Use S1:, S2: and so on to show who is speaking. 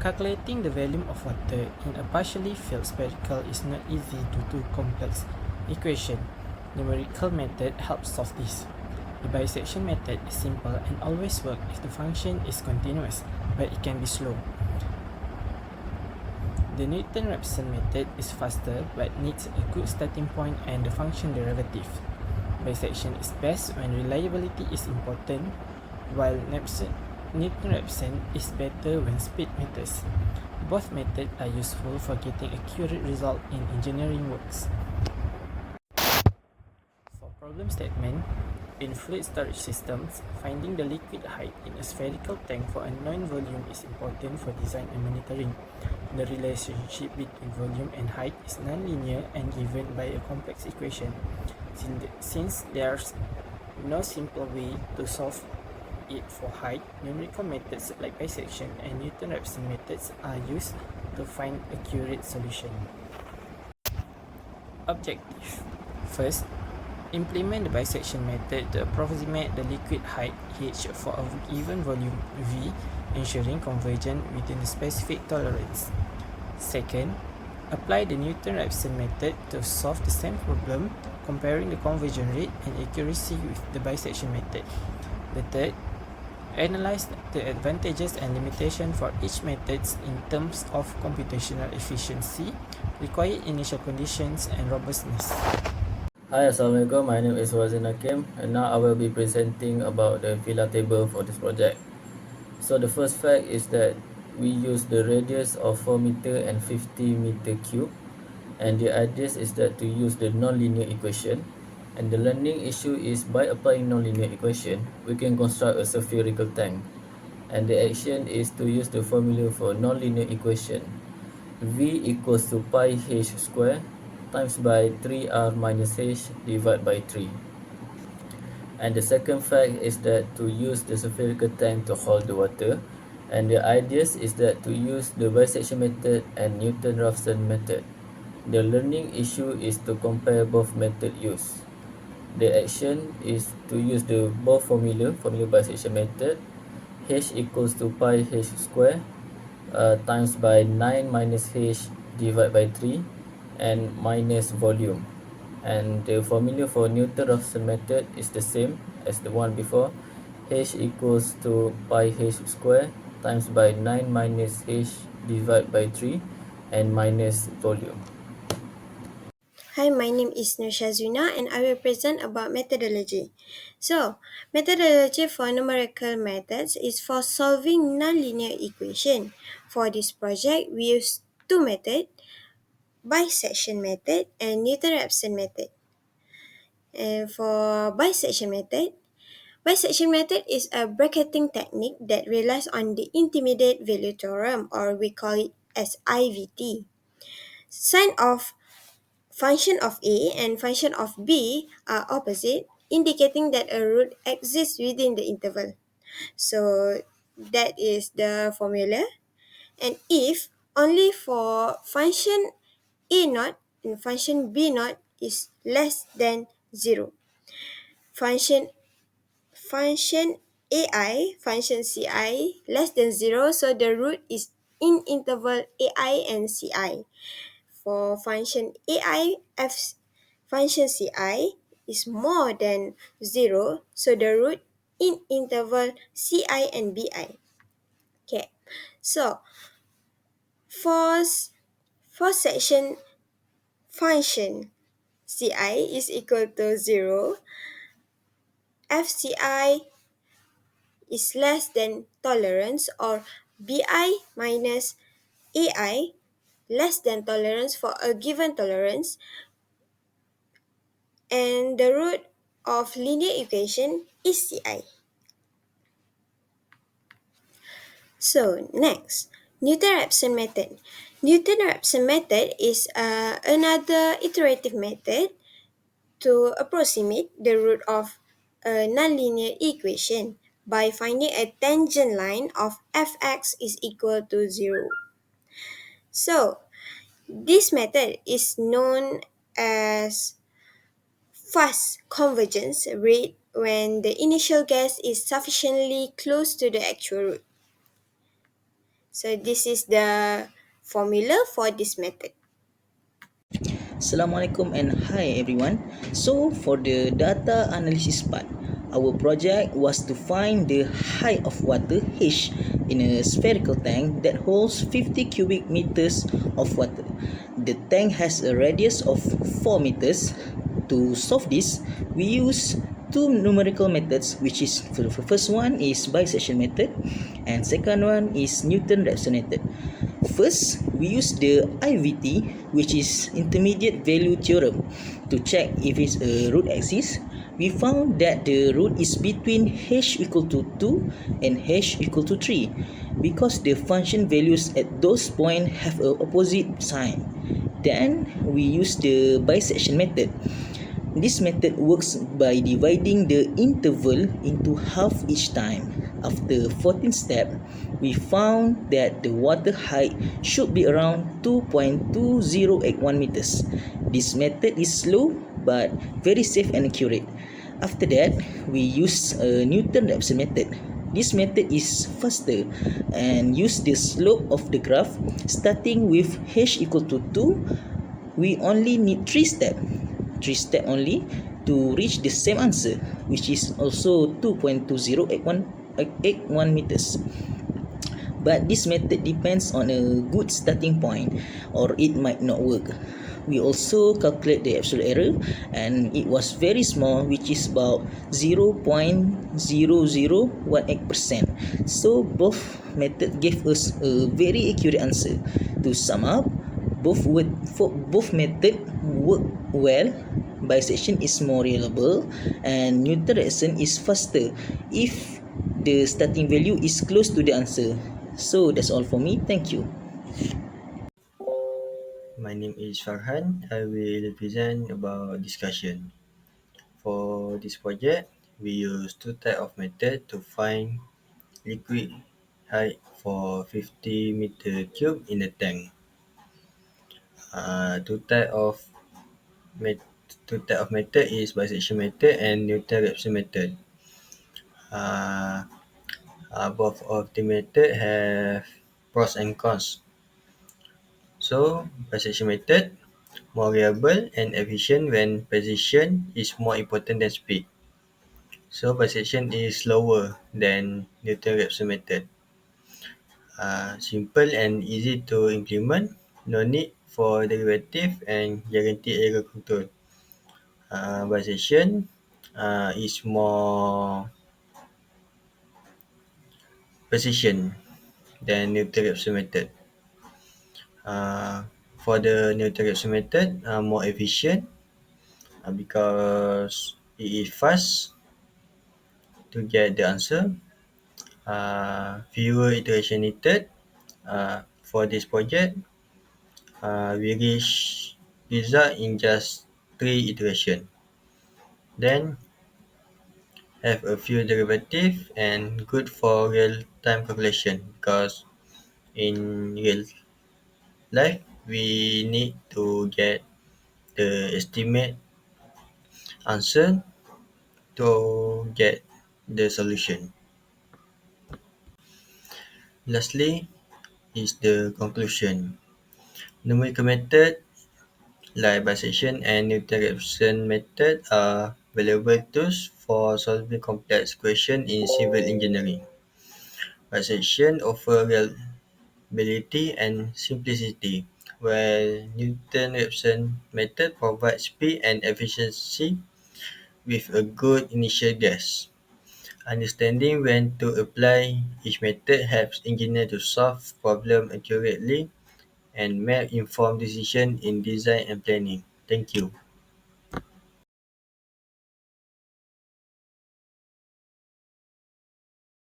S1: Calculating the volume of water in a partially filled spherical is not easy due to complex equation. Numerical method helps solve this. The bisection method is simple and always works if the function is continuous, but it can be slow. The Newton-Raphson method is faster but needs a good starting point and the function derivative. Bisection is best when reliability is important, while Newton-Raphson is better when speed matters. Both methods are useful for getting accurate result in engineering works. For problem statement, in fluid storage systems, finding the liquid height in a spherical tank for a known volume is important for design and monitoring. The relationship between volume and height is nonlinear and given by a complex equation. Since there's no simple way to solve it for height, numerical methods like bisection and Newton-Raphson methods are used to find accurate solution. Objective. First, implement the bisection method to approximate the liquid height h for a given volume V, ensuring convergence within the specific tolerance. Second, apply the Newton-Raphson method to solve the same problem, comparing the conversion rate and accuracy with the bisection method. The third, analyze the advantages and limitations for each method in terms of computational efficiency, required initial conditions, and robustness.
S2: Hi, Assalamualaikum. My name is Hussein, and now I will be presenting about the villa table for this project. So the first fact is that we use the radius of 4 meter and 50 meter cube, and the idea is that to use the nonlinear equation, and the learning issue is by applying nonlinear equation, we can construct a spherical tank, and the action is to use the formula for nonlinear equation. V equals to pi h square times by 3r minus h divided by 3. And the second fact is that to use the spherical tank to hold the water, and the idea is that to use the bisection method and Newton-Raphson method. The learning issue is to compare both methods used. The action is to use the both formula bisection method, h equals to pi h square times by 9 minus h divided by 3 and minus volume. And the formula for Newton-Raphson method is the same as the one before, h equals to pi h square times by 9 minus h divided by 3 and minus volume.
S3: Hi, my name is Zuna and I will present about methodology. So, methodology for numerical methods is for solving nonlinear equation. For this project, we use two methods, bisection method and Newton-Raphson method. And for bisection method is a bracketing technique that relies on the intermediate value theorem, or we call it as IVT. Sign of function of A and function of B are opposite, indicating that a root exists within the interval. So that is the formula. And if only for function A naught and function B naught is less than 0. Function function Ci less than 0, so the root is in interval AI and Ci. For function AI, function Ci is more than 0, so the root in interval Ci and Bi. Okay, so for, for section function Ci is equal to 0, Fci is less than tolerance, or Bi minus Ai less than tolerance for a given tolerance, and the root of linear equation is Ci. So next, Newton-Raphson method. Newton-Raphson method is another iterative method to approximate the root of a nonlinear equation by finding a tangent line of fx is equal to 0. So this method is known as fast convergence rate when the initial guess is sufficiently close to the actual root. So this is the formula for this method.
S4: Assalamualaikum and hi everyone. So for the data analysis part, our project was to find the height of water H in a spherical tank that holds 50 cubic meters of water. The tank has a radius of 4 meters. To solve this, we use two numerical methods, which is the first one is bisection method and second one is Newton-Raphson method. First, we use the IVT, which is intermediate value theorem, to check if it's a root axis. We found that the root is between h equal to 2 and h equal to 3 because the function values at those points have a opposite sign. Then we use the bisection method. This method works by dividing the interval into half each time. After 14 steps, we found that the water height should be around 2.2081 meters. This method is slow but very safe and accurate. After that, we use a Newton-Raphson method. This method is faster and use the slope of the graph starting with h equal to 2. We only need 3 steps only to reach the same answer, which is also 2.2081 meters. But this method depends on a good starting point or it might not work. We also calculate the absolute error and it was very small, which is about 0.0018%. So both methods gave us a very accurate answer. To sum up, both method work well. Bisection is more reliable and Newton-Raphson is faster if the starting value is close to the answer. So that's all for me. Thank you.
S5: My name is Farhan. I will present about discussion. For this project, we use two types of method to find liquid height for 50 meter cube in a tank. Uh, two type of met- Two type of method is bisection method and Newton-Raphson method. Uh, Both of the method have pros and cons. So, bisection method more reliable and efficient when precision is more important than speed. So bisection is slower than Newton-Raphson method. Simple and easy to implement. No need for derivative and guaranteed error control. Bisection is more precision than Newton-Raphson method. Uh, for the Newton-Raphson method, more efficient because it is fast to get the answer. Fewer iteration needed. For this project, we reach result in just 3 iteration. Then have a few derivative and good for real time calculation because in real life we need to get the estimate answer to get the solution. Lastly is the conclusion. Numerical method like bisection and Newton-Raphson method are valuable tools for solving complex questions in civil engineering. Bisection offers reliability and simplicity, while Newton-Raphson method provides speed and efficiency with a good initial guess. Understanding when to apply each method helps engineers to solve problems accurately and make informed decisions in design and planning. Thank you.